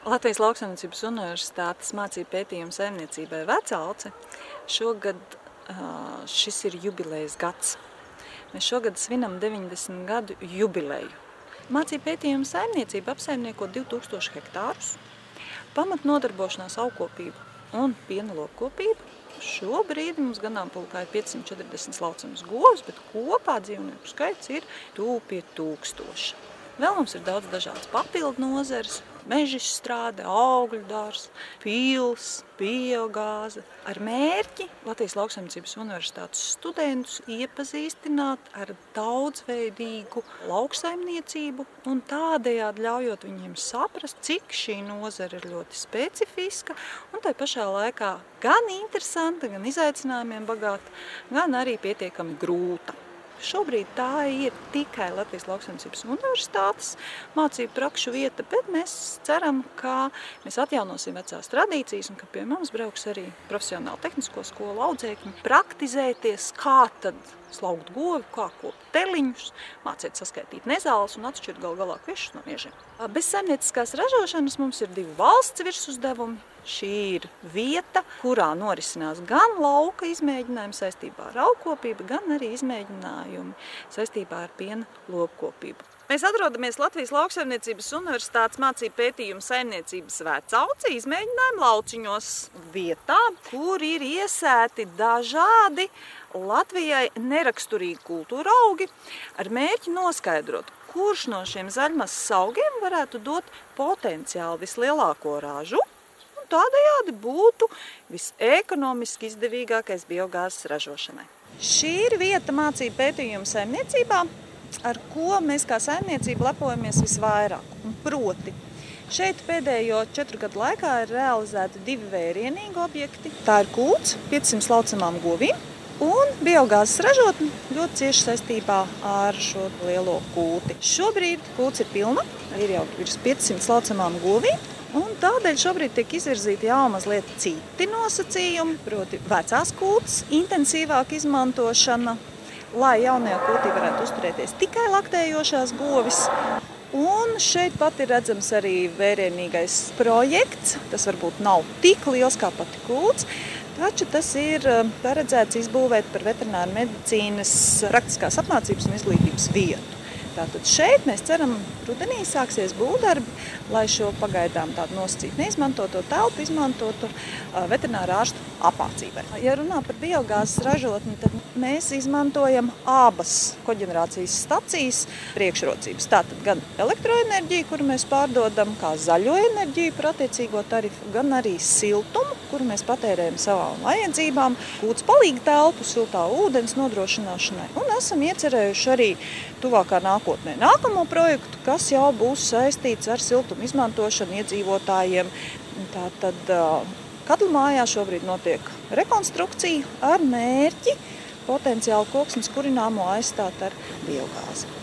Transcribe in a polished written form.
Latvijas Lauksaimniecības Universitātes mācību pētījuma saimniecībai Vecauce šogad šis ir jubilejas gads. Mēs šogad svinam 90 gadu jubileju. Mācību pētījuma saimniecība apsaimnieko 2000 hektārus, pamatnodarbošanās augkopību un piena lopkopību. Šobrīd mums ganāmpulkā ir 540 laucamas govs, bet kopā dzīvnieku skaits ir tuvu pie 1000. Vēl mums ir daudz dažādas papildu nozares, mežizstrāde, augļu dārzs, pils, biogāze. Ar mērķi Latvijas Lauksaimniecības Universitātes studentus iepazīstināt ar daudzveidīgu lauksaimniecību un tādējādi ļaujot viņiem saprast, cik šī nozara ir ļoti specifiska un tai pašā laikā gan interesanta, gan izaicinājumiem bagāta, gan arī pietiekami grūta. Šobrīd tā ir tikai Latvijas Lauksaimniecības Universitātes mācību prakšu vieta, bet mēs ceram, ka mēs atjaunosim vecās tradīcijas un ka pie mums brauks arī profesionāli tehnisko skolu audzēkņi praktizēties, kā tad slaugt govi, kā kopt teliņus, mācīt saskaitīt nezāles un atšķirt gal galā kviešus no miežiem. Bez saimnieciskās ražošanas mums ir 2 valsts virsuzdevumi. Šī ir vieta, kurā norisinās gan lauka izmēģinājumi saistībā ar augkopību, gan arī izmēģinājumi saistībā ar piena lopkopību. Mēs atrodamies Latvijas Lauksaimniecības Universitātes mācību pētījuma saimniecības Vecauce izmēģinājumu lauciņos vietā, kur ir iesēti dažādi Latvijai neraksturīgi kultūra augi ar mērķi noskaidrot, kurš no šiem zaļmasas augiem varētu dot potenciāli vislielāko ražu. Tādējādi būtu visekonomiski izdevīgākais biogāzes ražošanai. Šī ir vieta mācību pētījuma saimniecībā, ar ko mēs kā saimniecība lepojamies visvairāk. Un proti, šeit pēdējo 4 gadu laikā ir realizēti 2 vērienīgi objekti. Tā ir kūts 500 laucamām govīm un biogāzes ražotne ļoti cieši saistībā ar šo lielo kūti. Šobrīd kūts ir pilna, ir jau virs 500 laucamām govīm. Un tādēļ šobrīd tiek izvirzīti jau mazliet citi nosacījumi, proti vecās kūtas intensīvāka izmantošana, lai jaunajā kūtī varētu uzturēties tikai laktējošās govis. Un šeit pat ir redzams arī vērienīgais projekts. Tas varbūt nav tik liels kā pati kūts, taču tas ir paredzēts izbūvēt par veterināru medicīnas praktiskās apmācības un izglītības vietu. Tātad šeit mēs ceram, rudenī sāksies būvdarbi, lai šo pagaidām tādu nosacītu neizmantoto telpu izmantotu veterināru ārstu apmācībai. Ja runā par biogāzes ražotni, tad mēs izmantojam abas koģenerācijas stacijas priekšrocības. Tātad gan elektroenerģiju, kuru mēs pārdodam kā zaļo enerģiju par attiecīgo tarifu, gan arī siltumu, kuru mēs patērējam savām vajadzībām, kūts palīga telpu, siltā ūdens nodrošināšanai. Un esam iecerējuši arī tuvākā nākotnē nākamo projektu, kas jau būs saistīts ar siltumu izmantošanu iedzīvotājiem. Tātad katlu mājā šobrīd notiek rekonstrukcija ar mērķi potenciāli koksnes kurināmo aizstāt ar biogāzi.